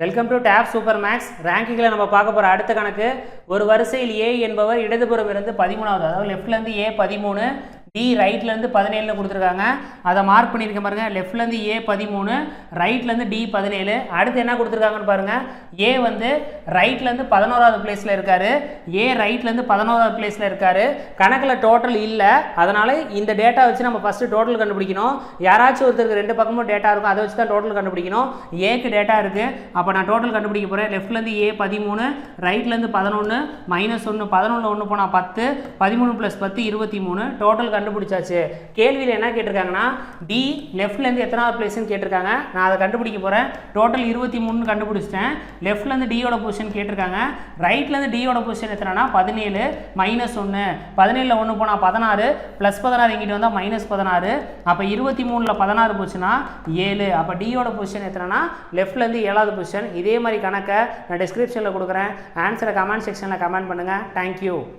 Welcome to tab super max. ரேங்கிங்கில் நம்ம பார்க்க போகிற அடுத்த கணக்கு, ஒரு வரிசையில் ஏ என்பவர் இடதுபுறம் இருந்து 13வது, அதாவது லெஃப்ட்லேருந்து ஏ 13, டி ரைட்லேருந்து 17 கொடுத்துருக்காங்க. அதை மார்க் பண்ணியிருக்க பாருங்கள். லெஃப்ட்லேருந்து ஏ 13, ரைட்லேருந்து டி 17. அடுத்து என்ன கொடுத்துருக்காங்கன்னு பாருங்கள். ஏ வந்து ரைட்லேருந்து 11வது பிளேஸில் இருக்கார், ஏ ரைட்லேருந்து 11வது பிளேஸில் இருக்கார். கணக்கில் டோட்டல் இல்லை, அதனால் இந்த டேட்டா வச்சு நம்ம ஃபஸ்ட்டு டோட்டல் கண்டுபிடிக்கணும். யாராச்சும் ஒருத்தருக்கு ரெண்டு பக்கமும் டேட்டா இருக்கும், அதை வச்சு தான் டோட்டல் கண்டுபிடிக்கணும். ஏக்கு டேட்டா இருக்குது, அப்போ நான் டோட்டல் கண்டுபிடிக்க போகிறேன். லெஃப்ட்லேருந்து ஏ 13, ரைட்லேருந்து 11, -1, 11 1 போனால் 10, 13 + 10 23. டோட்டல் கண்டுபிடிச்சாச்சு. கேள்வியில் என்ன கேட்டிருக்காங்கன்னா, டி லெஃப்ட்லேருந்து எத்தனாவது பிளேஸ்ன்னு கேட்டிருக்காங்க. நான் அதை கண்டுபிடிக்க போகிறேன். டோட்டல் 23 கண்டுபிடிச்சிட்டேன். லெஃப்ட்லேருந்து டியோட பொசிஷன் கேட்டிருக்காங்க. ரைட்லேருந்து டியோட பொசிஷன் எத்தனைனா 17 -1, 17 1 போனால் 16, +16 எங்கிட்ட வந்தால் -16. அப்போ 23ல் 16 போச்சுன்னா 7. அப்போ டியோட பொசிஷன் எத்தனைனா லெஃப்ட்லேருந்து 7வது பொசிஷன். இதே மாதிரி கணக்கை நான் டிஸ்கிரிப்ஷனில் கொடுக்குறேன். ஆன்சரை கமெண்ட் செக்ஷனில் கமெண்ட் பண்ணுங்கள். தேங்க்யூ.